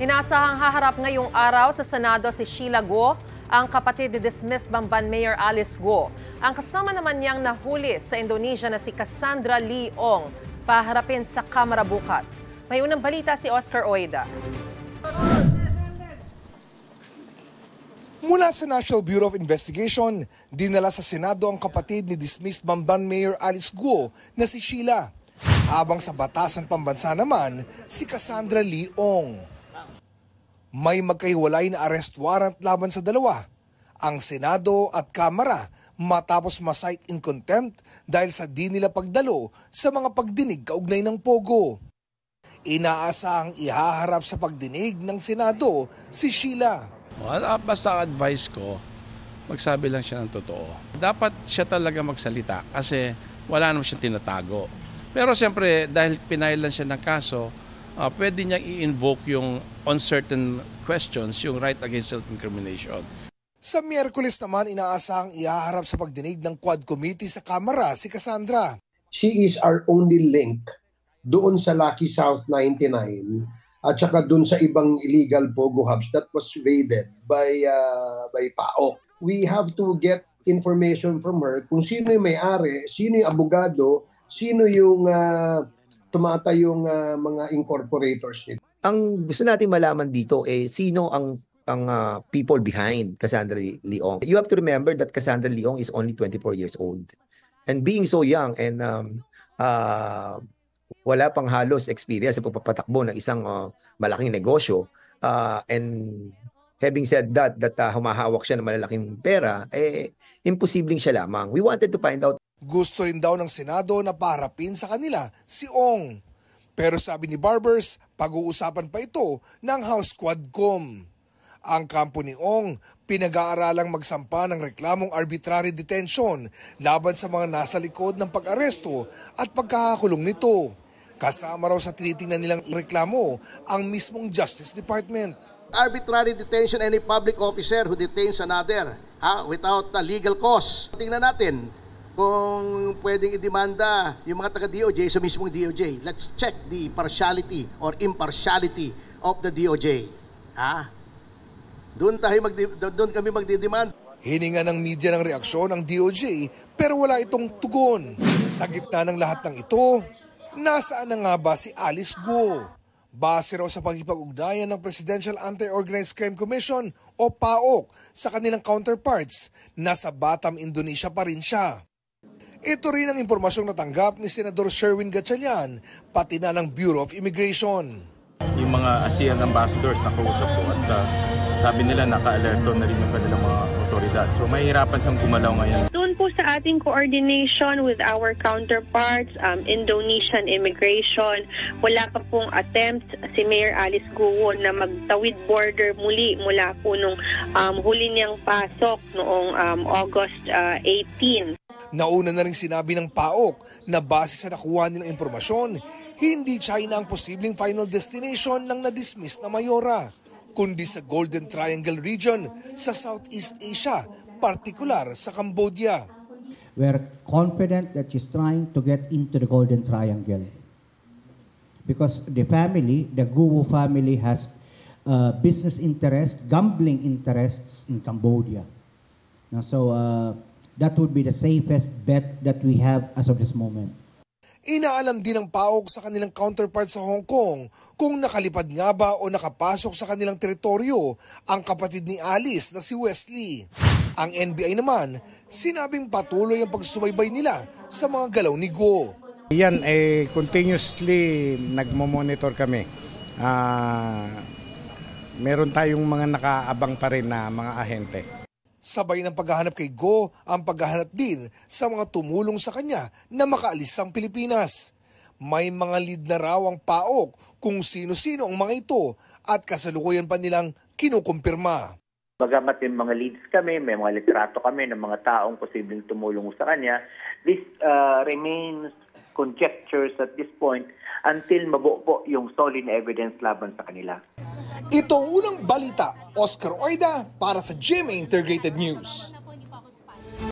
Inasahang haharap ngayong araw sa Senado si Sheila Guo, ang kapatid ni dismissed Bamban Mayor Alice Guo. Ang kasama naman niyang nahuli sa Indonesia na si Cassandra Leong, paharapin sa Kamara bukas. May unang balita si Oscar Oida. Mula sa National Bureau of Investigation, dinala sa Senado ang kapatid ni dismissed Bamban Mayor Alice Guo na si Sheila. Habang sa batasan pambansa naman, si Cassandra Leong. May magkahiwalay na arrest warrant laban sa dalawa, ang Senado at Kamara, matapos ma-cite in contempt dahil sa di nila pagdalo sa mga pagdinig kaugnay ng Pogo. Inaasahang ihaharap sa pagdinig ng Senado si Sheila. Basta advice ko, magsabi lang siya ng totoo. Dapat siya talaga magsalita kasi wala naman siyang tinatago. Pero siyempre dahil pinailan siya ng kaso, pwede niyang i-invoke yung uncertain questions, yung right against self-incrimination. Sa Miyerkules naman, inaasahang ihaharap sa pagdinig ng Quad Committee sa Kamara si Cassandra. She is our only link doon sa Lucky South 99 at saka doon sa ibang illegal Pogo hubs that was raided by PAOK. We have to get information from her kung sino yung may-ari, sino yung abogado, sino yung tumatayong mga incorporators nito. Ang gusto natin malaman dito sino ang people behind Cassandra Leong. You have to remember that Cassandra Leong is only 24 years old. And being so young and wala pang halos experience sa pagpapatakbo ng isang malaking negosyo, and having said that humahawak siya ng malalaking pera, imposibleng siya lamang. We wanted to find out. Gusto rin daw ng Senado na paharapin sa kanila si Ong. Pero sabi ni Barbers, pag-uusapan pa ito ng House Quadcom. Ang kampo ni Ong, pinag-aaralang magsampa ng reklamong arbitrary detention laban sa mga nasa likod ng pag-aresto at pagkakakulong nito. Kasama raw sa tinitingnan nilang reklamo ang mismong Justice Department. Arbitrary detention, any public officer who detains another without a legal cause. Tingnan natin kung pwedeng idemanda yung mga taga-DOJ sa mismong DOJ. Let's check the partiality or impartiality of the DOJ. Doon kami magdidemand. Hininga ng media ng reaksyon ng DOJ pero wala itong tugon. Sa gitna ng lahat ng ito, nasaan na nga ba si Alice Guo? Base raw sa pagkipag-ugnayan ng Presidential Anti-Organized Crime Commission o PAOK sa kanilang counterparts, nasa Batam, Indonesia pa rin siya. Ito rin ang impormasyong natanggap ni Senador Sherwin Gatchalian, pati na ng Bureau of Immigration. Yung mga ASEAN ambassadors na kausap ko at sabi nila naka-alerto na rin yung kanilang mga otoridad. So mahihirapan siyang gumalaw ngayon. Doon po sa ating coordination with our counterparts, Indonesian immigration, wala pa pong attempt si Mayor Alice Guo na magtawid border muli mula po nung huli niyang pasok noong August 18. Nauna na rin sinabi ng PAOK na base sa nakuha nilang impormasyon, hindi China ang posibleng final destination ng na-dismiss na mayora, kundi sa Golden Triangle region sa Southeast Asia, partikular sa Cambodia. We're confident that she's trying to get into the Golden Triangle because the Guo family has business interests, gambling interests in Cambodia. So that would be the safest bet that we have as of this moment. Inaalam din ng PAOK sa kanilang counterpart sa Hong Kong kung nakalipad nga ba o nakapasok sa kanilang teritoryo ang kapatid ni Alice na si Wesley. Ang NBI naman, sinabing patuloy ang pagsubaybay nila sa mga galaw ni Guo. Yan continuously nagmo-monitor kami. Meron tayong mga nakaabang pa rin na mga ahente. Sabay ng paghahanap kay Guo ang paghahanap din sa mga tumulong sa kanya na makaalis sa Pilipinas. May mga lead na raw ang PAOK kung sino-sino ang mga ito at kasalukuyan pa nilang kinukumpirma. Bagamat may mga leads kami, may mga litrato kami ng mga taong posibleng tumulong sa kanya, this remains conjectures at this point until mabuo po yung solid evidence laban sa kanila. Ito ang unang balita, Oscar Oida para sa GMA Integrated News.